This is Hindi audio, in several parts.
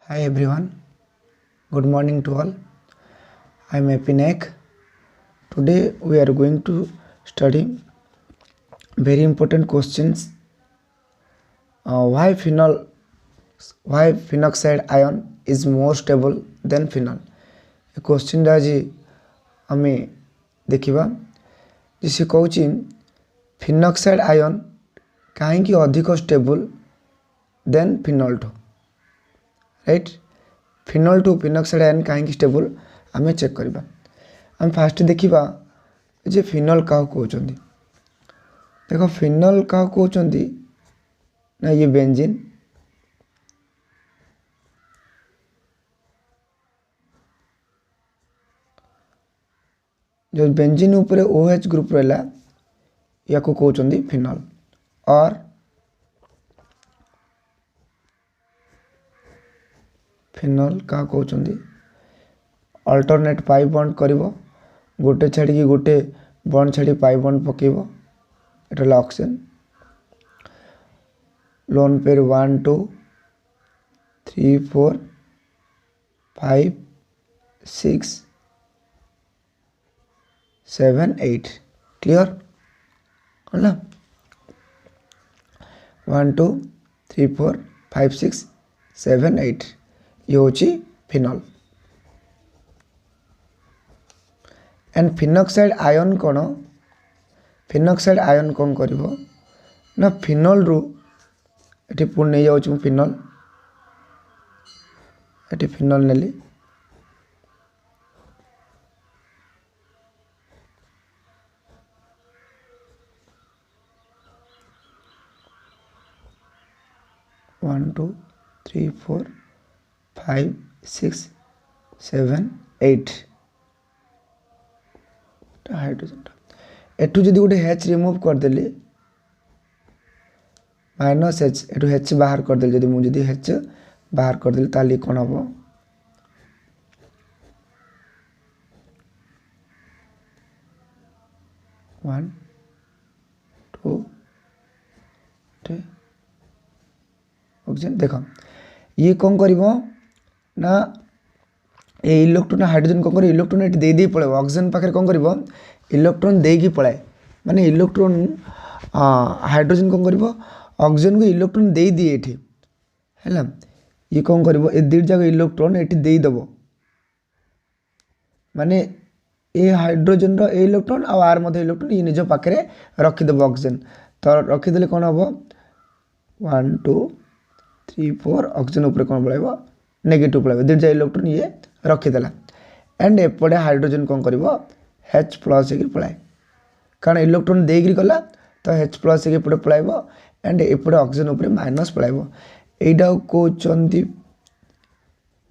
Hi everyone, good morning to all. I am Epinek. Today we are going to study very important questions. Why phenoxide ion is more stable than phenol? ये क्वेश्चन आज आम देखा जी कौन फिनॉक्साइड आयन कहीं अधिक स्टेबल देन फिनॉल टू राइट फिनॉल टू फिनॉक्साइड आयन कहीं स्टेबल आम चेक करवा आम फास्ट देखा जे फिनॉल क्या कहते देख फिनॉल क्या कहते ना ये बेंजीन जो बेंजीन ऊपर OH ग्रुप रहा या कहते फिनॉल और फिनॉल क्या कहते अल्टरनेट पाई बॉन्ड कर गोटे छाड़ी गोटे बॉन्ड छाड़ी पाई बॉन्ड पकेब एटा ऑक्सीजन लोन पेयर 1 2 3 4 5 6 7 8 क्लियर है 1 2 3 4 5 6 7 8 ये हूँ फिनॉल एंड फिनॉक्साइड आयन कौन फिनॉक्साइड आयन कौन कर ना फिनॉल रु ये पुणी नहीं जाऊँ फिनॉल ये फिनॉल नेली one two three four 5 6 7 8 hydrogen एटू जदि गोटे H रिमूव करदेली -H एटू H बाहर करदेली जदि मुझे H बाहर करदेली ताली कौन हम 1 2 3 ऑक्सीजन देख ये कौन कर ना ये इलेक्ट्रॉन हाइड्रोजन कौन कर इलेक्ट्रॉन ये दे दे पड़े ऑक्सीजन पाखे कौन कर इलेक्ट्रॉन देकी पलाए माने इलेक्ट्रॉन हाइड्रोजन कौन कर ऑक्सीजन को इलेक्ट्रॉन दे दिए ये है ये कौन कर दुईट जाक इलेक्ट्रॉन ये देदेव माने ये हाइड्रोजन इलेक्ट्रॉन आर मध्य इलेक्ट्रॉन ये निज पाखे रखीदेव ऑक्सीजन तो रखीदे कौन हम 1 2 3 4 ऑक्सीजन ऊपर कौन पड़ेगा नेगेटिव पड़ेगा दुईटा इलेक्ट्रॉन ये रखीदेला एंड एपटे हाइड्रोजन कौन कर H प्लस हो पलाए कारण इलेक्ट्रॉन देकर गला तो H प्लस होपटे पलाइब एंड एपटे ऑक्सीजन ऊपर माइनस पलाइब यहीटा कहते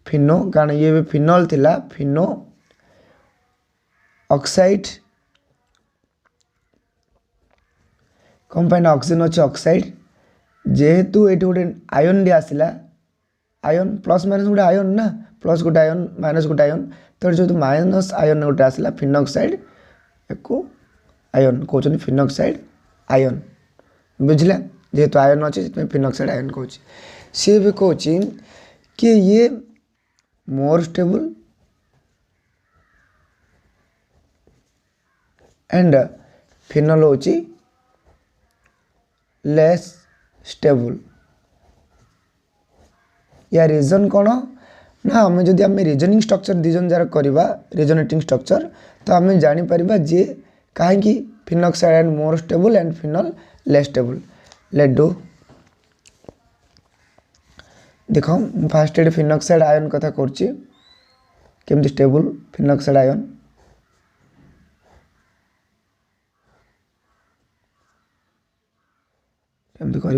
फिनो कारण ये फिनॉल थिला फिनो ऑक्साइड कौन पाई ऑक्सीजन अच्छे ऑक्साइड जेहेतु ये गोटे आयन डी आसला आयन प्लस माइनस गोटे आयन ना प्लस गोटे आयन माइनस गोटे आयन तो जो माइनस आयन गोटे आसला फिनॉक्साइड एको आयन कहते फिनॉक्साइड आयन बुझला जेहेतु आयन अच्छे फिनॉक्साइड आयन कहूँ सी भी कहूँ कि ये मोर स्टेबल एंड फिनॉल हूँ लेस स्टेबल या रीजन कौन ना आम जदि आम रिजनिंग स्ट्रक्चर दिजन जार करवा रिजनेटिंग स्ट्रक्चर तो आम जापर जे कहीं phenoxide ion more stable and phenol less stable let do देख फास्ट ये फिनॉक्साइड आयन कथा करमती स्टेबल फिनॉक्साइड आयन केमती कर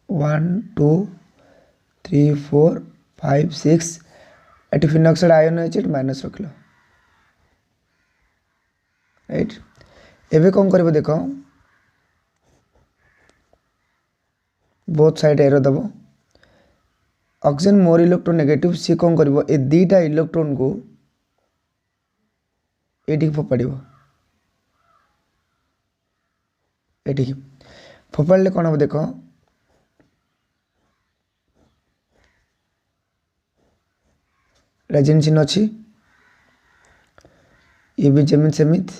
1 2 3 4 5 6 ये फिनॉक्साइड आयन अच्छे माइनस रख लो राइट एवं कौन कर देख बोथ साइड एरो दब ऑक्सीजन मोर इलेक्ट्रॉन नेगेटिव सी कौन कर दुईटा इलेक्ट्रॉन को ये फोपाड़ एठी फोपाड़े कौन हम देख जिन चिन्ह अच्छी ये भी जमीन सेमित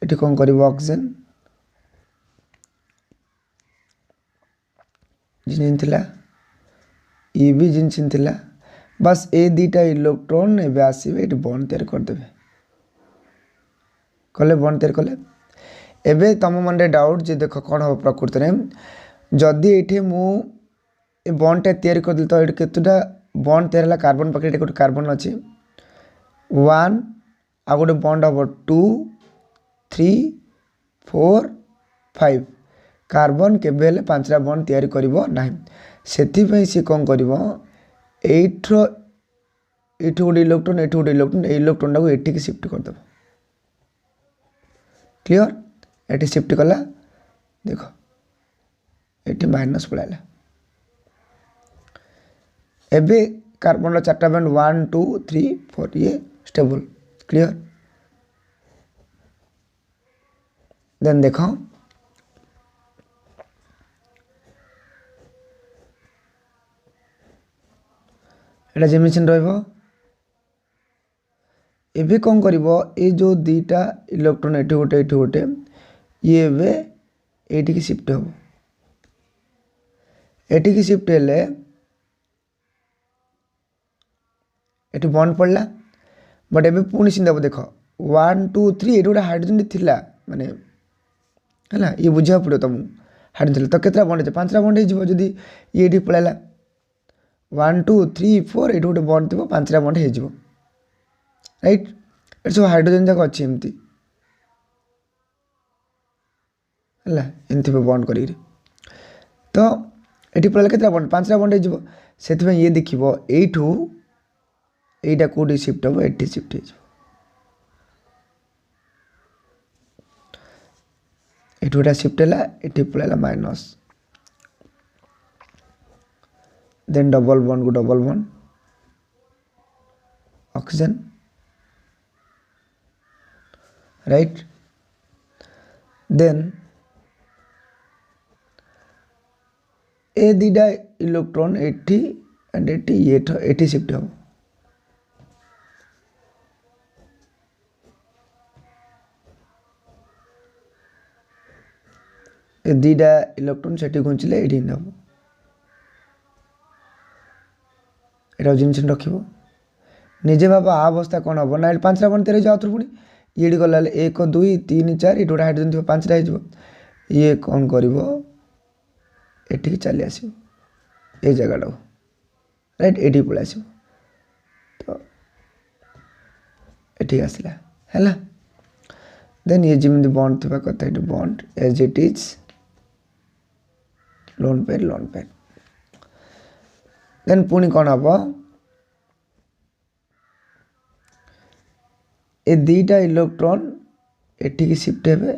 ये कौन कर ऑक्सीजन जिन थिला ये भी जिन चिन्ह थिला बस ए दीटा इलेक्ट्रॉन एवं आसवे ये बॉन्ड तैयार करदे कले बॉन्ड तैयार कले एबे तुम मन डाउट जे देख कौन हम प्रकृति में जदि ये मुझे बॉन्डटा तैयार करदेली तो ये केतुटा बॉन्ड तैयार है कार्बन पाखे गोटे कार्बन अच्छी 1 आ गोटे बॉन्ड हम 2 3 4 5 कार्बन केबे 5टा बॉन्ड तैयार करिवो नाही सेथिपई सी कौन करिवो एठो गोटे इलेक्ट्रॉन एठो गोटे इलेक्ट्रॉन इलेक्ट्रॉन टाको एठी शिफ्ट कर दबो क्लियर एठी शिफ्ट कला देखो एठी माइनस पळाला एबे कार्बन 4टा बॉन्ड 1 2 3 4 ये स्टेबल क्लियर देन देखो एटा जेमिशन रहइबो एबे कौन करिवो ए जो दीटा इलेक्ट्रॉन एठी गोटे ये एबे एठी की शिफ्ट हो एठी की शिफ्ट हेले एठी बॉन्ड पड़ला बट एबे पुणी सिंदा देख 1 2 3 एठी गोटे हाइड्रोजन थिला माने हला ये बुझा पड़ो तुम हाइड्रोजन थिला तो केतरा बॉन्ड 5टा बॉन्ड हो जदी ये एठी पळाला 1 2 3 4 एठी गोटे बॉन्ड थी 5टा बॉन्ड हो राइट ये सब हाइड्रोजन जाक अच्छी एमती है एमती बॉन्ड कर तो ये पड़ा के बॉन्ड 5टा बॉन्ड हो से ये देख यू यहीटा कौटी शिफ्ट हम ये शिफ्ट होटा शिफ्ट है ये पड़ा माइनस देन डबल बॉन्ड को double bond oxygen right then ए दीटा इलेक्ट्रॉन 80 एंड 80 शिफ्ट हम ए दीटा इलेक्ट्रॉन से घुंचले ये हम ये जिन रख निजे भाव आ अवस्था कौन हम ना 5टा बॉन्ड तेरे जाओ पुणी ये गला 1 2 3 4 ये गोटे हाइड्रोजन थी 5टा हो ये कौन कर एठी चली आस जगह राइट एठी पलि आस तो एठी आसला है देन ये जमी बॉन्ड थी कथा ये bond as it is lone pair then पुणी कौन हम ए दीटा इलेक्ट्रॉन एठी की शिफ्ट हे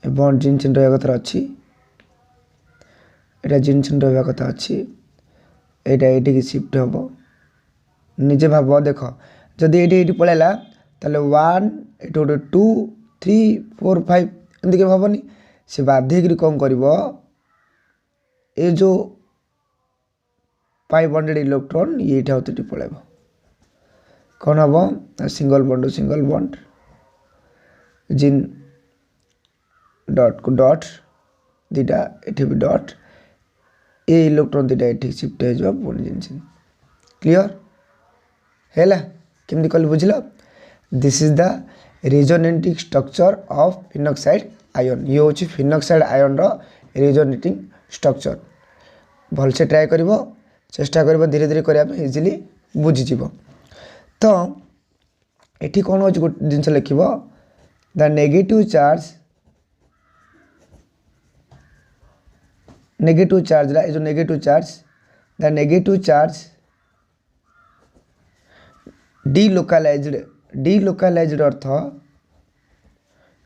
बॉन्ड जिन चिन्ह रहा कथा अच्छी एटा जिन चिन्ह रहा कथा अच्छी एटा एठी की शिफ्ट हम निजे भाव देख जदि ये पलैला ताले 1 ये गोटे 2 3 4 5 एमती के भावनी से बाध्य कौन कर ये जो 5 बॉन्डेड इलेक्ट्रॉन ये होती पलैब कौन हम सिंगल बॉन्ड जिन डॉट को डॉट दीटा ये भी डॉट ये इलेक्ट्रॉन दीटा ये शिफ्ट हो पुणी जिन क्लियर है केमती कल बुझल this is the resonating structure of phenoxide ion ये हूँ फिनॉक्साइड आयन रेजोनेटिंग स्ट्रक्चर भल से ट्राए कर चेष्टा कर धीरे धीरे करने इजिली बुझीज तो ये कौन हो गोटे जिन लिख द नेगेटिव चार्ज ये जो negative charge the negative charge delocalized अर्थ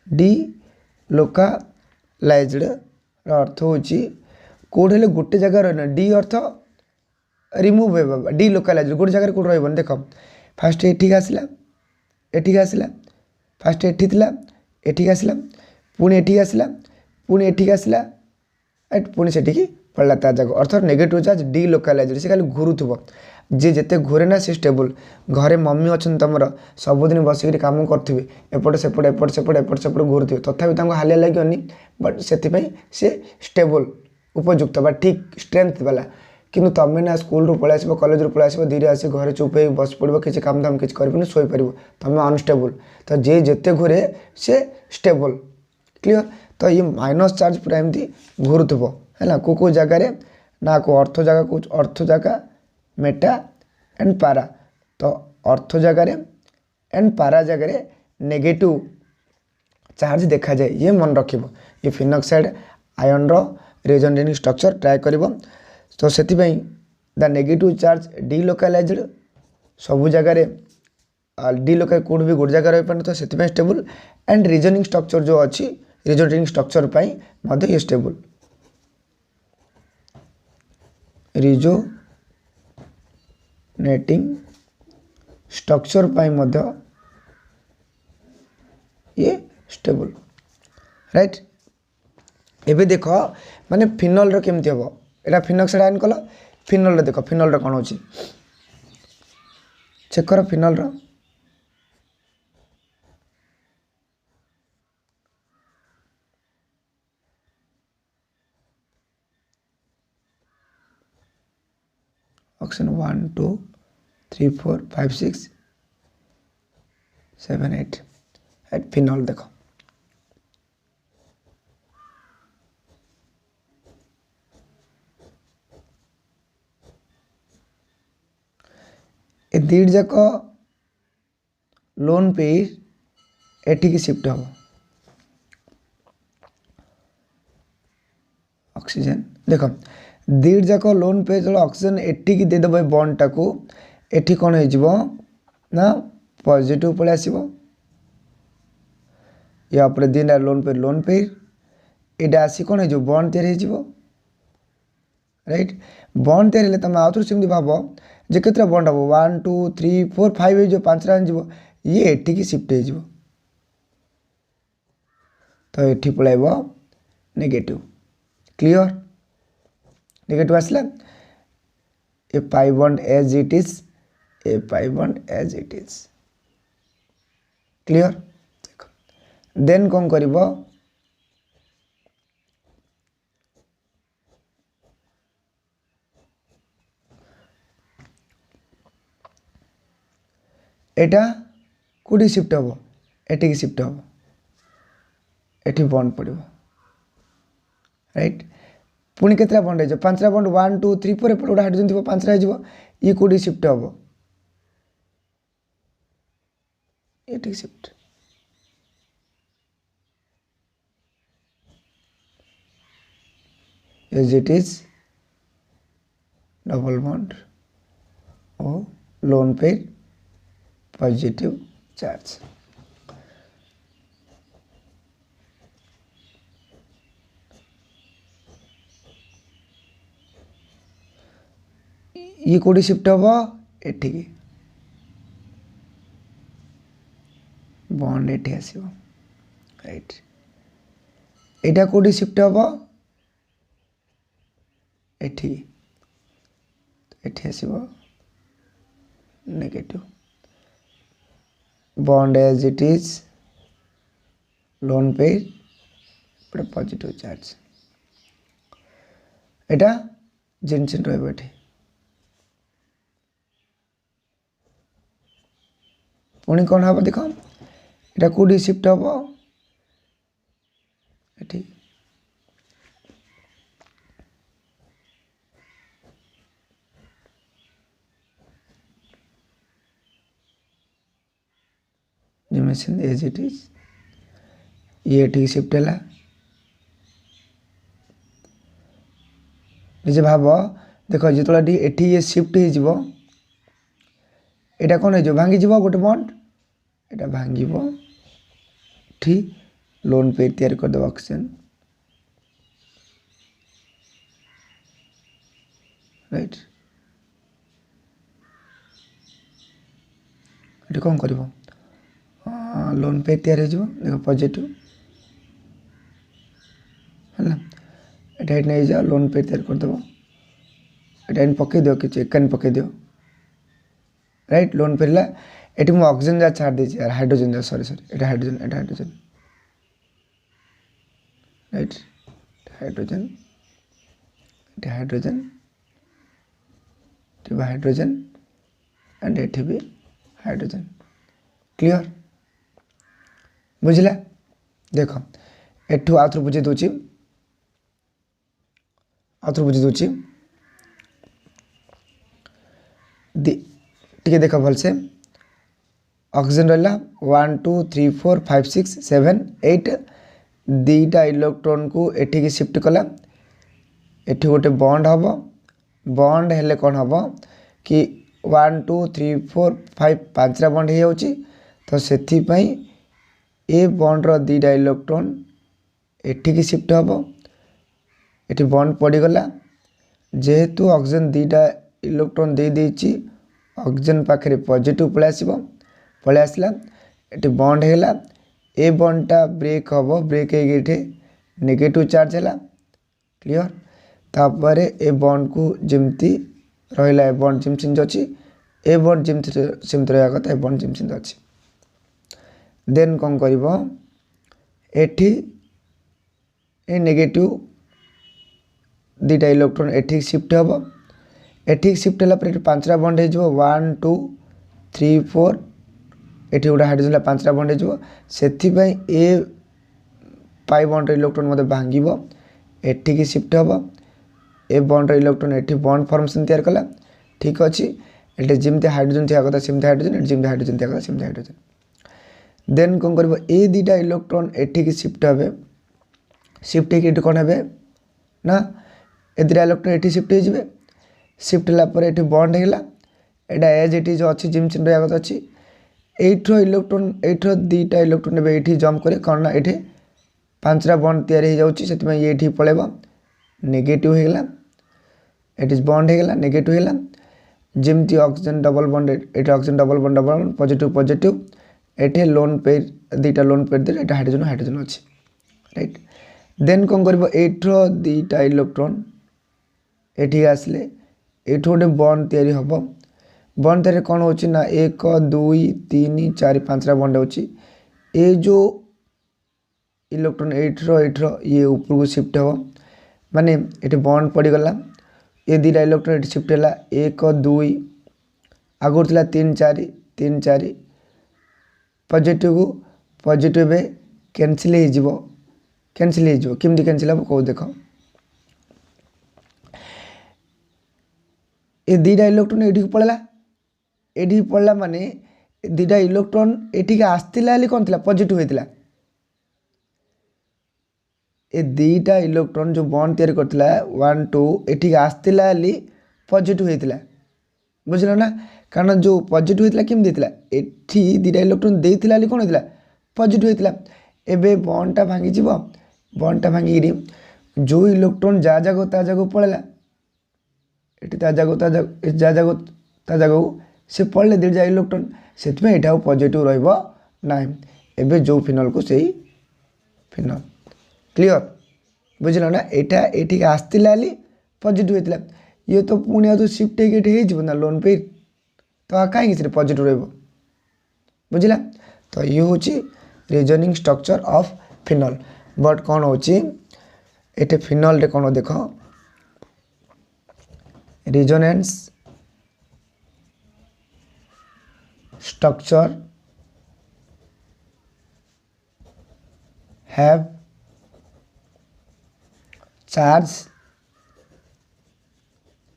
डिलोकालाइज्ड अर्थ हूँ कौटे गोटे जगह रही डी अर्थ रिमूव हो डिलोकालाइज गोटे जगह कौट रही देख फास्ट एठिक आसला एठिक आसला फास्ट एठी थिला एठिक आसला पुणी एठिक आसला पुणी एठिक आसला एट पुणी सेठिकी पड़ला ता जगह अर्थात नेगेटिव चार्ज डिलोकालाइज से खाली घूरुव जी जिते घूरे ना सी स्टेबल घरे मम्मी अच्छा तुम सबुदिन बसिक कम करेंगे एपटे सेपटे एपट सेपट एपट सेपट घूरुवे तथापि हालिया लगे बट से सी स्टेबल उपयुक्त बा ठीक स्ट्रेंथ वाला किंतु तुम ना स्कूल रू पलि आस कॉलेज रू पलि आस धीरे आस घर चुप हो बस पड़ किसी काम धाम किसी कर शोपर तुम अनस्टेबल तो जी जिते घूरे सी स्टेबल क्लीयर तो ये माइनस चार्ज पूरा एमती घूरुव है को जगार ना को अर्थ जगह को अर्थ जगह मेटा एंड पारा तो अर्थ जगार एंड पारा जगार नेगेटिव चार्ज देखा जाए ये मन रख ये phenoxide ion resonating structure try कर तो से द नेगेटिव चार्ज डिलोकालाइज्ड सबू जगार डिलोकाल कोड भी गोटे जगह रही पारे तो से स्टेबल एंड रिजनिंग स्ट्रक्चर जो अच्छी रिजोनेटिंग स्ट्रक्चर पर ये स्टेबल रिजोनेटिंग स्ट्रक्चर पर ये स्टेबल राइट एबे देख माने फिनल रो केमती हम एटा फिनॉक्साइड आयन कल फिनल देख फिनल कौन हो चेक कर फिनल ऑक्सीजन 1 2 3 4 5 6 7 8 एट फिनल देख ए दीड जाक लोन पे एठी शिफ्ट हम ऑक्सीजन देख दीड जाक लोन पे जो ऑक्सीजन एठी देदेव बॉन्ड टाको एठी कौन हो ना पॉजिटिव पलि आसो या दिन लोन पे यहाँ आसी कौन हो बॉन्ड तैयारी हो राइट बॉन्ड तैयारी तुम आउ थे सेमती भाव जे केतरा बॉन्ड हम 1 2 3 4 5 हो 5टा हो ये एठी शिफ्ट हो तो ये पलैब नेगेटिव क्लियर नेगेटिव आसला a pi bond as it is a pi bond as it is clear then कौन कर एटा कौटी शिफ्ट हम एटी शिफ्ट हम एटी बॉन्ड पड़ो राइट पुणी केतरा बॉन्ड हो 5टा बॉन्ड 1 2 3 4 एपटे गोटे हाइड्रोजन थी 5टा हो ये कौटी शिफ्ट हम ये shift as it is double bond ओ लोन पे पॉजिटिव चार्ज ये कौटी शिफ्ट हम एठी बॉन्ड एठी आसो राइट एटा कौटी शिफ्ट हम एठी एठी आसो negative bond as it is lone pair positive charge एटा जिनसिन रही पुणी कौन हम देख यहाँ कौटी शिफ्ट हम एठी जिमेसिन एज इट इज ये एठी शिफ्ट है निजे भाव देख जो एठी ये शिफ्ट हो कौन हो भांगी गोटे बॉन्ड यहाँ भांग लोन पे तैयार करदे ऑक्सीजन राइट ये कौन कर लोन पेयर तैयार हो देख पॉजिटिव है ये नहीं जाओ लोन पेयर तैयार करदेव ये पकई दियो कि एकानी पकई दियो राइट लोन पेयर ये मुझे ऑक्सीजन जा छाड़ दी यार हाइड्रोजन जा सॉरी ये हाइड्रोजन राइट हाइड्रोजन एंड ये भी हाइड्रोजन क्लियर बुझला देख एठू आउथर बुझे दूची टी देख भलसे ऑक्सीजन रहा 1 2 3 4 5 6 7 8 दीटा इलेक्ट्रॉन को एठी शिफ्ट कला एठी गोटे बॉन्ड हम बॉन्ड हेले कौन हम कि 1 2 3 4 5 5टा बॉन्ड हो जाउची तो सेथि पई ए बॉन्ड रो दीटा इलेक्ट्रॉन एठी शिफ्ट हम एठी बॉन्ड पड़ीगला जेहेतु ऑक्सीजन दीटा इलेक्ट्रॉन दे देची ऑक्सीजन पाखे पॉजिटिव पळै आसला एठी बॉन्ड हैला ए बॉन्डटा ब्रेक हम ब्रेक होइके नेगेटिव चार्ज है क्लियर तापर ए बॉन्ड को जमती रहा बॉन्ड जिमती अच्छी ए बॉन्ड जमती सेमती रहा कथा ए बॉन्ड जिमती अच्छी देन कौन कर एठी ए नेगेटिव दीटा इलेक्ट्रॉन एठी शिफ्ट हम एठी शिफ्ट है 5टा बॉन्ड हो 1 2 3 4 एठी गोटे हाइड्रोजन 5टा बॉन्ड हो ए पाई बॉन्ड इलेक्ट्रॉन मत भांग एठी शिफ्ट हम ए बॉन्ड इलेक्ट्रॉन एठी बॉन्ड फॉर्मेशन तैयार कला ठीक अच्छी ये जमती हाइड्रोजन थी कथा सेमती हाइड्रोजन जमती हाइड्रोजन थी कथा सेमती हाइड्रोजन देन कौन कर ए दीटा इलेक्ट्रॉन एठी शिफ्ट हे शिफ्ट हो कौन हे ना ए दीटा इलेक्ट्रॉन एठी शिफ्ट है ये बॉन्ड है एटा एज इट इज अच्छी जिमती रहा कथा अच्छी एठर इलेक्ट्रॉन एठर दीटा इलेक्ट्रॉन ये जम्प करे कौन ना ये 5टा बॉन्ड तैयारी हो जाए ये पलैब नेगेटिव होगा इट इज बॉन्ड होगा नेगेटिव होगा जमती ऑक्सीजन डबल बॉन्ड ये ऑक्सीजन डबल बॉन्ड पॉजिटिव ये लोन पेयर दीटा लोन पेयर दे हाइड्रोजन अच्छी राइट देन कौन कर एठर दीटा इलेक्ट्रॉन ये आसले ये गोटे बॉन्ड तैयारी हम बॉन्ड तैयारी कौन होची ना 1 2 3 4 5टा बॉन्ड होची ए जो इलेक्ट्रॉन एठर ये ऊपर को शिफ्ट हम माने ये बॉन्ड पड़ीगला ये दीटा इलेक्ट्रॉन ये शिफ्ट है 1 2 आगुर था 3 4 पॉजिटिव को पॉजिटिव कैंसिल हो केमती कैंसिल हम कौ देख ये दीटा इलेक्ट्रॉन ये पड़ेगा ये पड़ला माने दीटा इलेक्ट्रॉन ये आसला कौन थी पॉजिटिव होता ये दीटा इलेक्ट्रॉन जो बॉन्ड तैयारी करथिला 1 2 ये आसला पॉजिटिव होता बुझल ना कारण जो पॉजिटिव होता केमती होता ये दीटा इलेक्ट्रॉन देता कौन होता पॉजिटिव होता एबे बॉन्डटा भांगी बॉन्डटा भांगी जो इलेक्ट्रॉन जा जागो ता जागो पड़ेगा ये जा जागो से पड़े दीटा इलेक्ट्रॉन से यहाँ पॉजिटिव रहा एबे जो फिनल को सही फिनल क्लियर बुझल ना यहाँ ये आसला पॉजिटिव होता ये तो पुणी तो शिफ्ट हो लोन पे तो कहीं पॉजिटिव रहा बुझला तो ये हूँ resonating structure of phenol but कौन हो फिनल रे कौन देख resonance structure have charge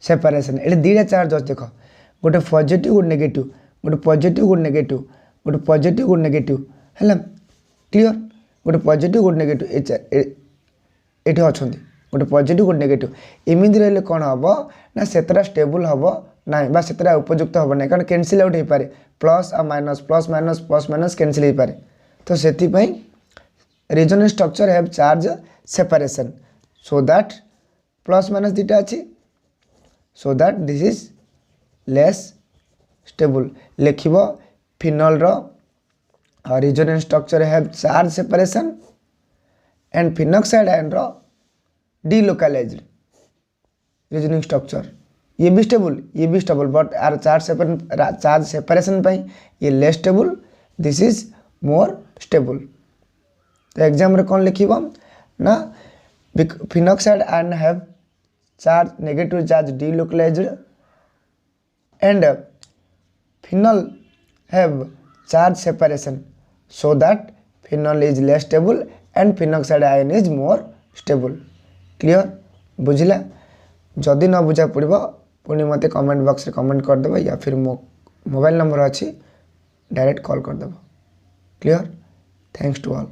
separation ये दीटा चार्ज अच्छे देख गोटे पॉजिटिव गोटे नेगेटिव गोटे पॉजिटिव गोटे नेगेटिव गोटे पॉजिटिव गोटे नेगेटिव है क्लियर गोटे पॉजिटिव गोटे नेगेटिव ये अच्छा गोटे पॉजिटिव गोटे नेगेटिव एमती रही कौन हम ना सेतटा स्टेबल हम ना बा सेतटा उपयुक्त हम ना कारण कैंसिल आउट हो पारे प्लस आ माइनस कैंसिल हो पारे तो से resonance structure have charge separation so that plus minus दीटा अच्छी so that this is less stable लिखब phenol resonance structure have charge separation and phenoxide ion delocalized resonance structure ये भी stable but are charge separation ये less stable this is more stable. तो एग्जाम रे कौन लिख ना phenoxide ion have charge negative charge delocalized and phenol have charge separation so that phenol is less stable and phenoxide ion is more stable। Clear बुझला जदि न बुझा पड़ो पुणी मत कमेंट बॉक्स रे कमेंट करदेव या फिर मो मोबाइल नंबर अच्छी डायरेक्ट कॉल करदेव। Clear thanks to all.